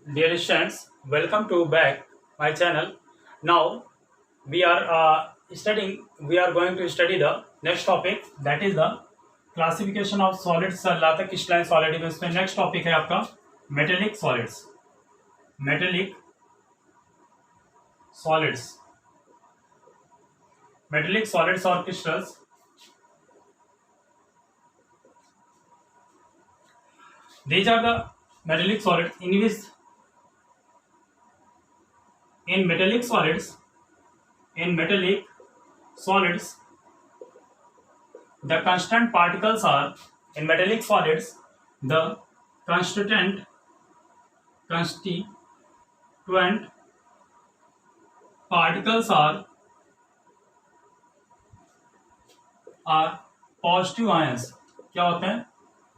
Dear students, welcome to back my channel. Now we are going to study the next topic, that is the classification of solids, लाता crystalline solid में इसमें next topic है आपका metallic solids. metallic solids metallic solids or crystals. These are the metallic solids in which in metallic solids the constant particles are in metallic solids the constituent particles are positive ions. क्या होते हैं?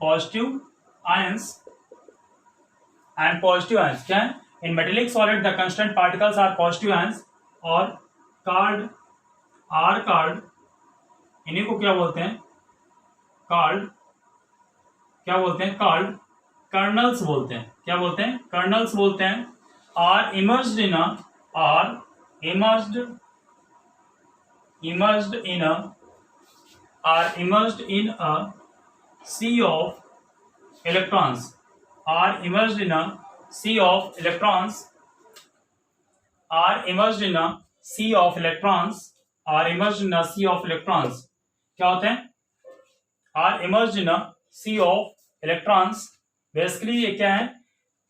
Positive ions and positive ions क्या है? In metallic solid the constant particles are positive ions और कार्ड इन्हीं को क्या बोलते हैं? कार्ड कर्नल्स बोलते हैं. क्या बोलते हैं? कर्नल्स बोलते हैं. Are immersed in a sea of electrons. Are immersed in a sea of electrons. क्या होते हैं? Are immersed in a sea of electrons. Basically ये क्या है?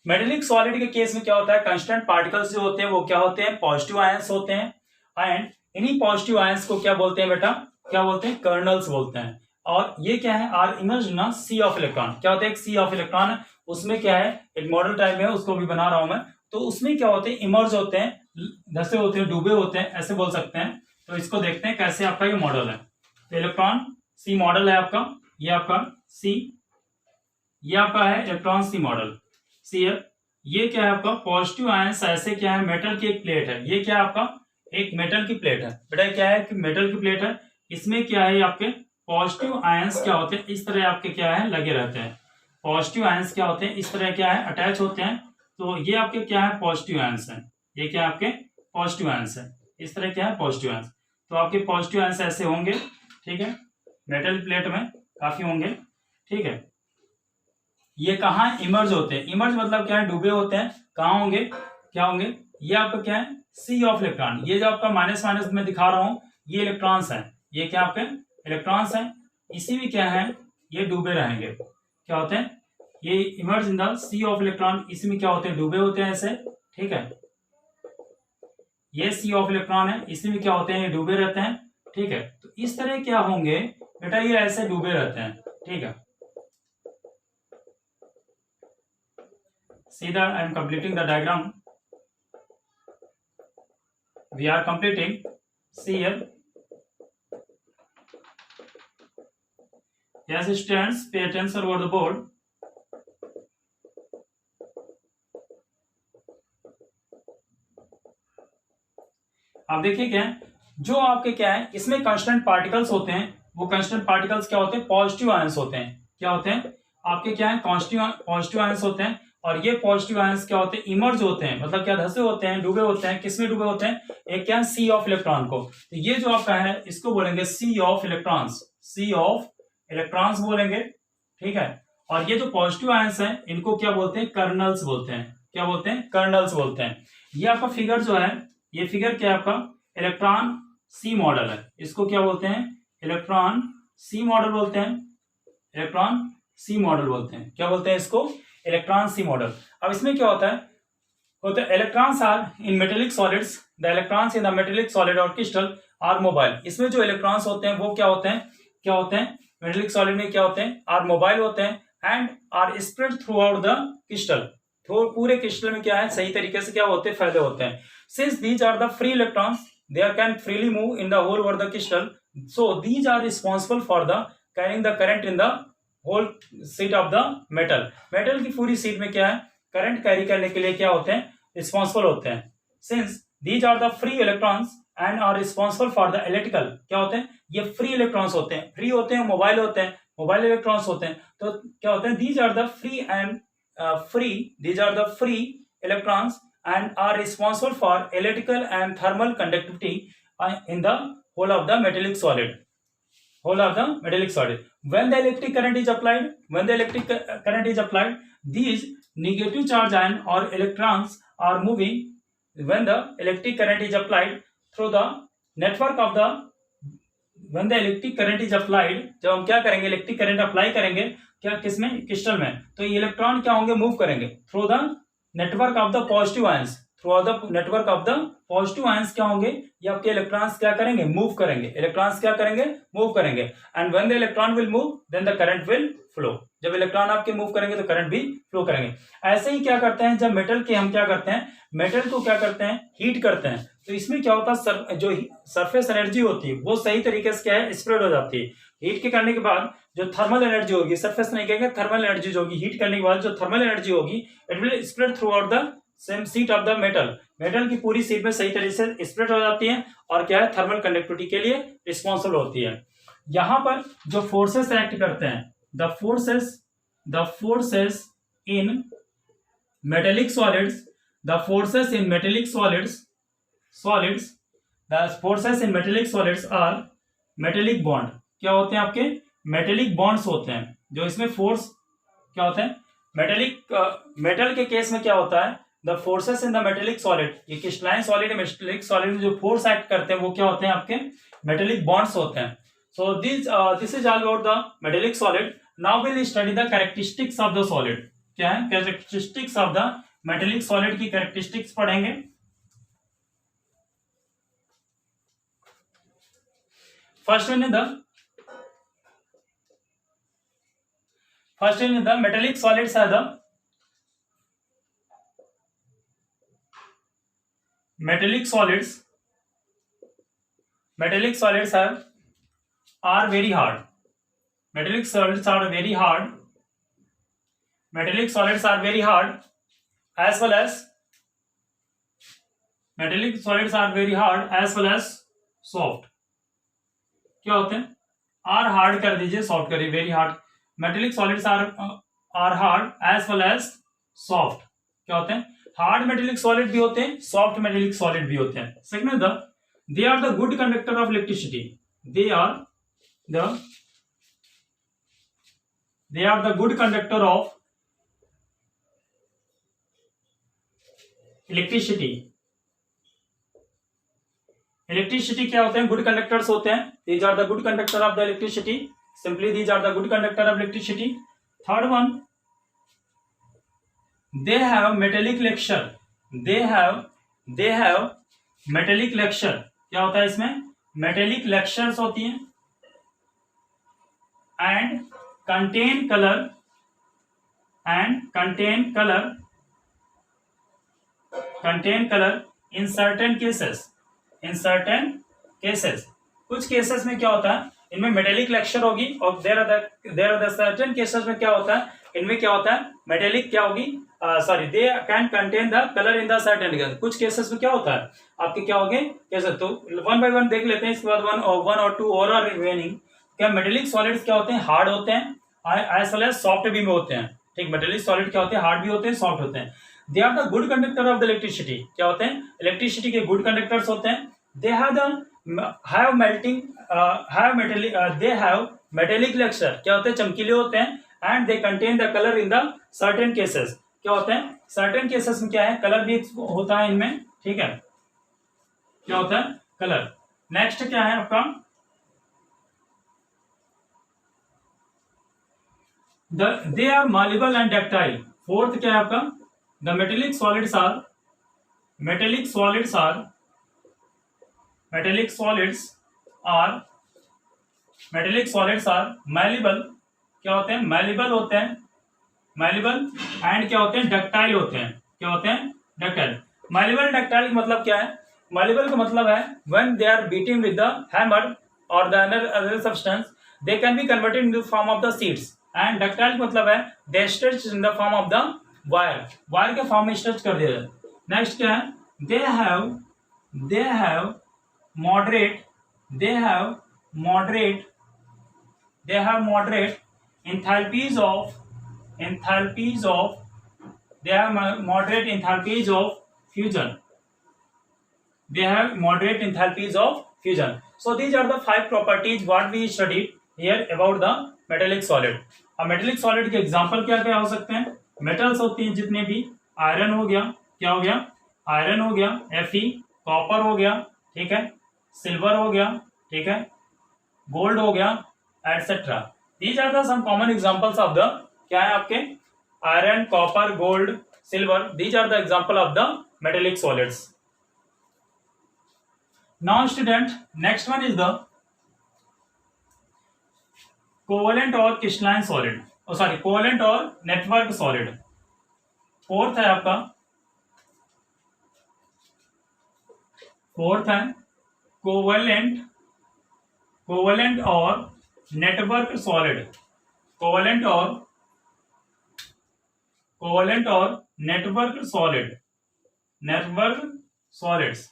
मेटेलिक सॉलिड के केस में क्या होता है? कंस्टेंट पार्टिकल्स जो होते हैं वो क्या होते हैं? पॉजिटिव आयंस होते हैं. एंड इन्हीं पॉजिटिव आयंस को क्या बोलते हैं बेटा? क्या बोलते हैं? कर्नल्स बोलते हैं. और ये क्या है? Are immersed in a sea of electron. क्या होता है? एक सी ऑफ इलेक्ट्रॉन है, उसमें क्या है? एक मॉडल टाइप है, उसको भी बना रहा हूं मैं. तो उसमें क्या होते हैं? इमर्ज होते हैं, धसे होते हैं, डूबे होते हैं, ऐसे बोल सकते हैं. तो इसको देखते हैं कैसे आपका ये मॉडल है. तो इलेक्ट्रॉन सी मॉडल है आपका. ये आपका सी, ये आपका है इलेक्ट्रॉन सी मॉडल सी है. ये क्या है आपका? Positive ions. ऐसे क्या है? मेटल की एक प्लेट है. ये क्या है आपका? एक मेटल की प्लेट है. बेटा क्या है कि मेटल की प्लेट है. इसमें क्या है? आपके पॉजिटिव आयंस क्या होते हैं? इस तरह आपके क्या है? लगे रहते हैं. पॉजिटिव आयंस क्या होते हैं? इस तरह क्या है? अटैच होते हैं. तो ये आपके क्या है? पॉजिटिव आयंस है. ये क्या आपके? पॉजिटिव आयंस है. इस तरह क्या है? Positive ions. तो आपके पॉजिटिव आयंस ऐसे होंगे. ठीक है, मेटल प्लेट में काफी होंगे. ठीक है, ये कहाँ इमर्ज होते हैं? इमर्ज मतलब क्या है? डूबे होते हैं. कहाँ होंगे? क्या होंगे? ये आपका क्या है? सी ऑफ इलेक्ट्रॉन. ये जो आपका माइनस माइनस में दिखा रहा हूं, ये इलेक्ट्रॉन्स हैं. ये क्या आपके? इलेक्ट्रॉन्स हैं. इसी में क्या है? ये डूबे रहेंगे. क्या होते हैं? ये immerse in the sea of electron. इसमें क्या होते हैं? डूबे होते हैं ऐसे. ठीक है, ये सी ऑफ इलेक्ट्रॉन है. इसी में क्या होते हैं? ये डूबे रहते हैं. ठीक है, तो इस तरह क्या होंगे बेटा? ये ऐसे डूबे रहते हैं. ठीक है, see that I am completing the diagram. We are completing. See here. Yes, students, pay attention over the board. आप देखिए क्या है? जो आपके क्या है? इसमें कांस्टेंट पार्टिकल्स होते हैं. वो कांस्टेंट पार्टिकल्स क्या होते हैं? पॉजिटिव आयंस होते हैं. क्या होते हैं? आपके क्या है? पॉजिटिव आयंस होते हैं. और ये पॉजिटिव आयंस क्या होते हैं? इमर्ज होते हैं. मतलब क्या? धसे होते हैं, डूबे होते हैं. किसमें डूबे होते हैं? एक क्या है? सी ऑफ इलेक्ट्रॉन को. तो ये जो आपका है इसको बोलेंगे sea of electrons. Sea of electrons बोलेंगे. ठीक है, और ये जो पॉजिटिव आयंस हैं इनको क्या बोलते हैं? कर्नल्स बोलते हैं. क्या बोलते हैं? कर्नल्स बोलते हैं. ये आपका फिगर जो है, ये फिगर क्या है आपका? इलेक्ट्रॉन सी मॉडल है. इसको क्या बोलते हैं? इलेक्ट्रॉन सी मॉडल बोलते हैं. इलेक्ट्रॉन सी मॉडल बोलते हैं. क्या बोलते हैं इसको? Electron sea model. अब इसमें क्या होता है? Electrons are in metallic solids. The electrons in the metallic solid और क्रिस्टल आर मोबाइल. इसमें जो इलेक्ट्रॉन्स होते हैं वो क्या होते हैं? क्या होते हैं? मेटेलिक सॉलिड में क्या होते हैं? आर मोबाइल होते हैं. And are spread through the crystal. पूरे क्रिस्टल में क्या है? सही तरीके से क्या होते हैं? फैले होते हैं. Since these are the free electrons, they can freely move in the whole over the crystal, so these are responsible for the carrying the current in the whole sheet of the metal. metal की पूरी sheet में क्या है? Current carry करने के लिए क्या होते हैं? रिस्पॉन्सिबल होते हैं. since these are the free electrons and are responsible for the electrical. क्या होते हैं? ये फ्री इलेक्ट्रॉन्स होते हैं. फ्री होते हैं, मोबाइल होते हैं, मोबाइल इलेक्ट्रॉन्स होते हैं. तो क्या होते हैं? these are the free electrons and are responsible for electrical and thermal conductivity in the whole of the metallic solid. Whole of the metallic solid. When the electric current is applied, these negative charge ion or electrons are moving. When the electric current is applied through the network of the when the electric current is applied, जब हम क्या करेंगे, electric current apply करेंगे क्या, किसमें, crystal में, तो ये इलेक्ट्रॉन क्या होंगे, मूव करेंगे through the network of the positive ions, through out the network of the positive ions क्या होंगे, ये आपके इलेक्ट्रॉन्स क्या करेंगे, मूव करेंगे, इलेक्ट्रॉन्स क्या करेंगे, मूव करेंगे। And when the electron will move then the current will flow, जब इलेक्ट्रॉन आपके मूव करेंगे तो करंट भी फ्लो करेंगे। ऐसे ही क्या करते हैं, जब मेटल के हम क्या करते हैं, मेटल को क्या करते हैं, हीट करते हैं, तो इसमें क्या होता है, जो सरफेस एनर्जी होती है वो सही तरीके से क्या है, स्प्रेड हो जाती है। हीट के करने के बाद जो थर्मल एनर्जी होगी, सरफेस नहीं कहेंगे, थर्मल एनर्जी जो होगी, हीट करने के बाद जो थर्मल एनर्जी होगी, it will spread through the same seat of the metal, metal की पूरी सीट में सही तरीके से स्प्रेड हो जाती है और क्या है, थर्मल कंडक्टिविटी के लिए रिस्पॉन्सिबल होती है। यहां पर जो फोर्सेस एक्ट करते हैं, the forces in metallic solids, the forces in metallic solids the forces in metallic solids are metallic bond, क्या होते हैं आपके, मेटेलिक बॉन्ड्स होते हैं। जो इसमें फोर्स क्या होते हैं, मेटल के केस में क्या होता है, the forces in the metallic solid, ये क्रिस्टलाइन सॉलिड, मेटेलिक सॉलिड में जो फोर्स एक्ट करते हैं वो क्या होते हैं, आपके मेटेलिक बॉन्ड्स होते हैं। So this is all about the metallic solid. Now will study the characteristics of the solid, क्या है, characteristics of the metallic solid की कैरेक्टरिस्टिक्स पढ़ेंगे। First in the metallic solids are the metallic solids are very hard. Metallic solids are very hard. Metallic solids are very hard, as well as metallic solids are very hard as well as soft. क्या होते हैं, are hard कर दीजिए, soft करिए, very hard. Metallic solids are hard as well as soft. क्या होते हैं, hard metallic solid भी होते हैं, सॉफ्ट मेटेलिक सॉलिड भी होते हैं। Second, they are the good conductor of electricity, they are the good conductor of electricity. Electricity क्या होते हैं, गुड कंडक्टर्स होते हैं। These are the good conductor of the electricity, simply these are the good conductor of electricity. Third one, they have metallic lecture, they have metallic lecture. क्या होता है इसमें, metallic lectures होती हैं। And contain colour in certain cases, कुछ cases में क्या होता है, इनमें मेटेलिक लेक्चर होगी, और there are the certain cases में क्या होता है, इनमें क्या होता है, मेटेलिक क्या होगी, sorry, they can contain the colour in the certain case. कुछ केसेस में क्या होता है, आपके क्या होंगे कैसे, तो वन बाय वन देख लेते हैं, इसके बाद वन और टू और आर रिमेनिंग। क्या मेटेलिक सॉलिड्स क्या होते हैं, हार्ड होते हैं, एज वेल एज सॉफ्ट भी होते हैं। ठीक, मेटेलिक सॉलिड क्या होते हैं, हार्ड भी होते हैं, सॉफ्ट होते हैं। They are the good conductor of the electricity, क्या होते हैं, इलेक्ट्रिसिटी के गुड कंडक्टर्स होते हैं। दे हैव मेटेलिक लेक्चर, क्या होते हैं, चमकीले होते हैं। And they contain the colour in the certain cases, क्या होते हैं, सर्टेन केसेस में क्या है, कलर भी होता है इनमें। ठीक है, क्या होता है, कलर। नेक्स्ट क्या है आपका, they are malleable and ductile. Fourth क्या है आपका, the metallic solids are malleable, क्या होते हैं, मैलेबल होते हैं, मैलेबल एंड क्या होते हैं, डक्टाइल होते हैं। क्या होते हैं, डक्टाइल। मैलेबल डक्टाइल का मतलब क्या है, मैलेबल का मतलब है when they are beating with the hammer और the other substance they can be converted into form of the sheets. And ductile का मतलब है they stretch in the form of the wire के फॉर्म में stretch कर दिया जाए। Next क्या है, they have moderate enthalpies of they have moderate enthalpies of fusion. They have moderate enthalpies of fusion. So these are the 5 properties what we studied here about the metallic solid. अब metallic solid के example क्या क्या हो सकते हैं? Metals होती हैं जितने भी, आयरन हो गया, क्या हो गया, आयरन हो गया, Fe, कॉपर हो गया, ठीक है, सिल्वर हो गया, ठीक है, गोल्ड हो गया, etcetera. These are the some common examples of the, क्या है आपके, iron, copper, gold, silver. These are the example of the metallic solids. Now student, next one is the covalent और क्रिस्टलाइन सॉलिड, सॉरी कोवेलेंट और network solid. Fourth है आपका, fourth है covalent, covalent और network solid. Covalent और, covalent और network solid, network solids.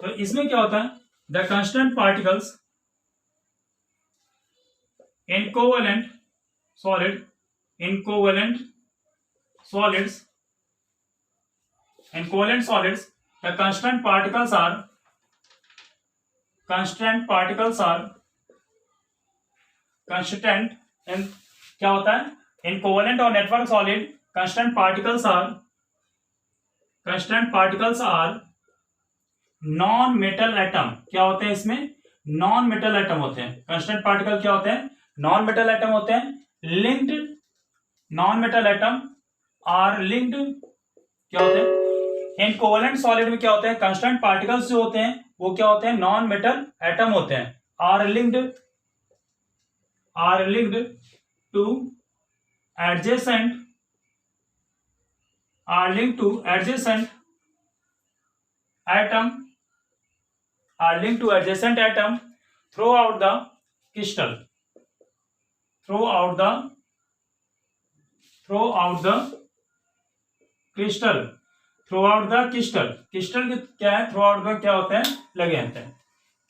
तो इसमें क्या होता है, the constant particles in covalent solid, in covalent solids, in covalent solids the constant particles are, constant particles are constant in, क्या होता है, इन कोवेलेंट और network solid constant particles are, constant particles are non metal atom. क्या होते हैं इसमें, non metal atom होते हैं. कांस्टेंट पार्टिकल क्या होते हैं, नॉन मेटल एटम होते हैं. Linked, non metal atom are linked, क्या होते हैं, इन कोवेलेंट सॉलिड में क्या होते हैं, कांस्टेंट पार्टिकल्स जो होते हैं वो क्या होते हैं, नॉन मेटल एटम होते हैं. Are linked, are linked to adjacent, are linked to adjacent atom, are linked to adjacent atom throughout the crystal, throughout the crystal, throughout the crystal. crystal के क्या है, throughout the क्या होते हैं, लगे रहते हैं.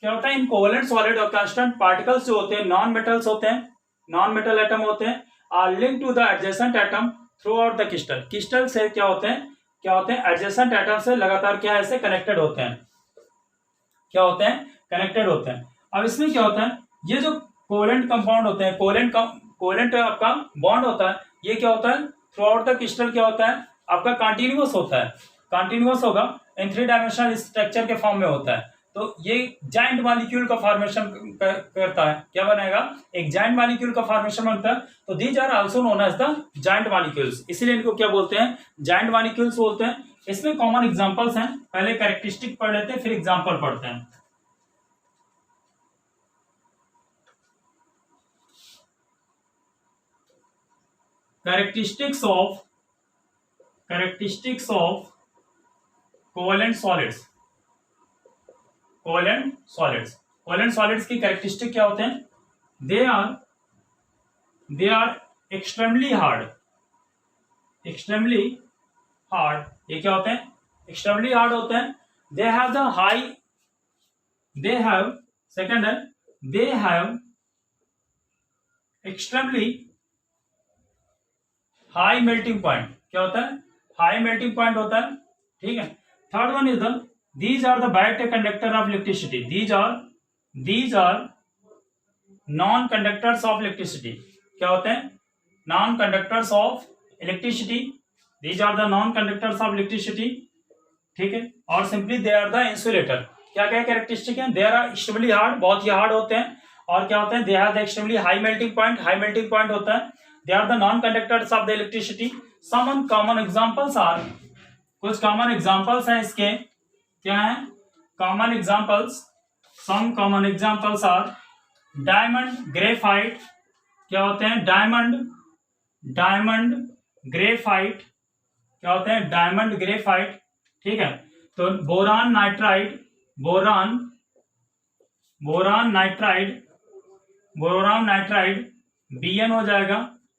क्या होता है, इन कोवेलेंट सॉलिड और कांस्टेंट पार्टिकल्स जो होते हैं नॉन मेटल्स होते हैं, नॉन मेटल एटम होते हैं, are linked to the adjacent atom through the crystal. Crystal से क्या होते हैं, क्या होते हैं, एडजेसेंट एटम से लगातार क्या है, ऐसे कनेक्टेड होते हैं, क्या होते हैं, कनेक्टेड होते हैं. अब इसमें क्या होता है, ये जो कोवेलेंट कंपाउंड होते हैं, कोवेलेंट आपका बॉन्ड होता है, ये क्या होता है, थ्रू आउट द क्रिस्टल क्या होता है आपका, कंटिन्यूअस होता है. कंटिन्यूअस होगा, इन 3 डायमेंशनल स्ट्रक्चर के फॉर्म में होता है. तो ये जाइंट मॉलिक्यूल का फॉर्मेशन करता है, क्या बनाएगा, एक जाइंट मॉलिक्यूल का फॉर्मेशन बनता है. तो these are also known as the giant molecules, इसीलिए इनको क्या बोलते हैं, जाइंट मॉलिक्यूल्स बोलते हैं. इसमें कॉमन एग्जांपल्स हैं, पहले कैरेक्टरिस्टिक पढ़ लेते हैं फिर एग्जांपल पढ़ते हैं. Characteristics of covalent solids, covalent solids. Covalent solids की कैरेक्टरिस्टिक क्या होते हैं, they are extremely hard, extremely hard. ये क्या होते हैं, एक्सट्रीमली हार्ड होते हैं. They have the high, they have, second है, they have extremely high melting point. क्या होता है, हाई मेल्टिंग पॉइंट होता है, ठीक है. Third one is the, these are the direct conductor of electricity. These are non conductors of electricity. क्या होते हैं, non conductors of electricity. These are the non conductors of electricity. ठीक है. और simply they are the insulator. क्या क्या characteristic है, they are extremely hard, बहुत ही हार्ड होते हैं. और क्या होते हैं, they have the extremely high melting point, high melting point होता है. They are the non conductors of the electricity. Some common examples are, कुछ कॉमन एग्जांपल्स हैं इसके, क्या है, common examples, some common examples are diamond, graphite. क्या होते हैं, डायमंड ग्रेफाइट. क्या होते हैं, डायमंड ग्रेफाइट, ठीक है. तो boron nitride, boron nitride Bn हो जाएगा,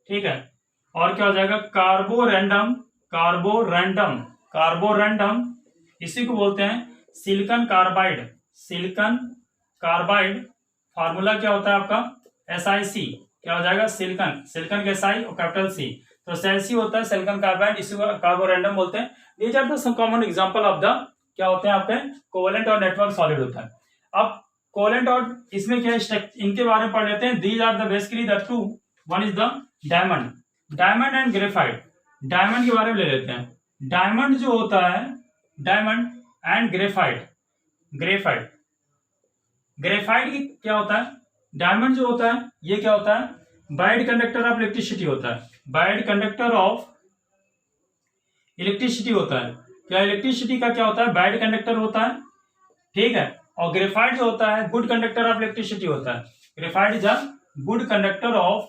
ठीक है. और क्या हो जाएगा, कार्बोरेंडम, इसी को बोलते हैं सिलिकॉन कार्बाइड. फार्मूला क्या होता है आपका, SiC. क्या हो जाएगा, सिलिकॉन के SI और कैपिटल C. तो सेल्सी होता है सिलिकॉन कार्बाइड, इसी को कार्बोरेंडम बोलते हैं। These are the some common example of the क्या होते हैं आपके कोवेलेंट और नेटवर्क सॉलिड होता है। अब कोवेलेंट और इसमें क्या इनके बारे में पढ़ लेते हैं। These are the basically the two, one is the diamond and graphite. Diamond के बारे में ले लेते हैं। डायमंड जो होता है, डायमंड एंड ग्रेफाइट की क्या होता है, डायमंड जो होता है ये क्या होता है, वाइड कंडक्टर ऑफ इलेक्ट्रिसिटी होता है, वाइड कंडक्टर ऑफ इलेक्ट्रिसिटी होता है। क्या इलेक्ट्रिसिटी का क्या होता है, वाइड कंडक्टर होता है, ठीक है। और ग्रेफाइट जो होता है गुड कंडक्टर ऑफ इलेक्ट्रिसिटी होता है। Graphite is a good conductor of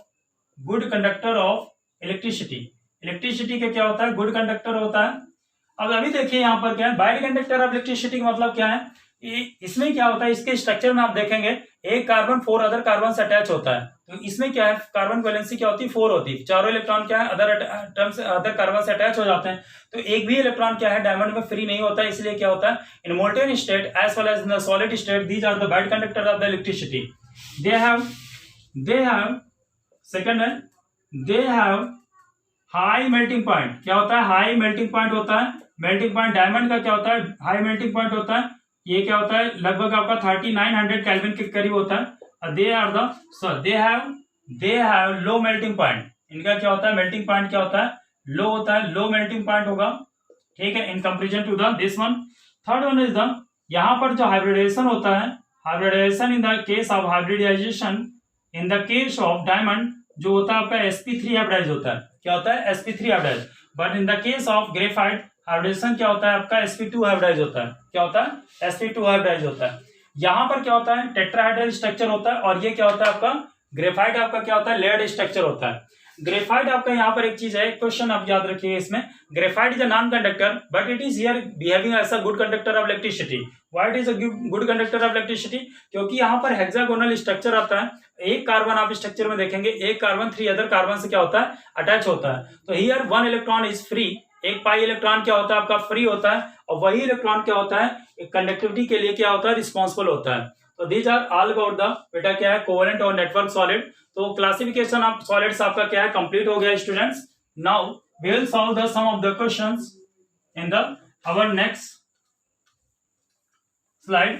electricity का क्या होता है, गुड कंडक्टर होता है। अब अभी देखिए यहाँ पर क्या है, वाइड कंडक्टर ऑफ इलेक्ट्रिसिटी का मतलब क्या है, इसमें क्या होता है, इसके स्ट्रक्चर में आप देखेंगे एक कार्बन 4 अदर कार्बन से अटैच होता है। तो इसमें क्या है, कार्बन वैलेंसी क्या होती है, 4 होती है। चारों इलेक्ट्रॉन क्या है अदर कार्बन से अटैच हो जाते हैं। तो एक भी इलेक्ट्रॉन क्या है डायमंड में फ्री नहीं होता है। इसलिए क्या होता है, in molten state as well as in the solid state, these are the wide conductor of the electricity. They have second है, they have high melting point. क्या होता है, हाई मेल्टिंग पॉइंट होता है। मेल्टिंग पॉइंट डायमंड का क्या होता है, हाई मेल्टिंग पॉइंट होता है। ये क्या होता है, लगभग आपका 3900 केल्विन के करीब होता है। They have low melting point. इनका क्या होता है, मेल्टिंग पॉइंट क्या होता है, लो होता है, लो मेल्टिंग पॉइंट होगा, ठीक है, in comparison to the this one. Third one is the, यहाँ पर जो हाइब्रिडाइजेशन होता है, hybridization in the case of hybridization in the case of diamond जो होता है आपका sp3 हाइब्रिडाइज होता है। क्या होता है, sp3 hybridize. But in the case of graphite hybridization क्या होता है आपका, sp2 हाइब्रिडाइज होता है। क्या होता है, sp2 हाइब्रिडाइज होता है। यहाँ पर क्या होता है, टेट्राहाइड्रल स्ट्रक्चर होता है। और ये क्या होता है आपका, ग्रेफाइट आपका क्या होता है, लेयर्ड स्ट्रक्चर होता है। ग्रेफाइट आपका यहाँ पर एक चीज है, क्वेश्चन आप याद रखिए इसमें, graphite is a non conductor but it is here behaving as a good conductor of electricity. Why it is a good conductor of electricity, क्योंकि यहाँ पर हेक्सागोनल स्ट्रक्चर आता है। एक कार्बन आप स्ट्रक्चर में देखेंगे, एक कार्बन 3 अदर कार्बन से क्या होता है, अटैच होता है। तो हियर 1 इलेक्ट्रॉन इज फ्री, एक पाई इलेक्ट्रॉन क्या होता है आपका फ्री होता है। और वही इलेक्ट्रॉन क्या होता है, कंडक्टिविटी के लिए क्या होता है, रिस्पॉन्सिबल होता है। तो these are all about the बेटा क्या है, कोवेलेंट और नेटवर्क सॉलिड। तो क्लासिफिकेशन ऑफ सॉलिड्स आपका क्या है, कंप्लीट हो गया students. Now we will solve the some of the questions in the our next slide.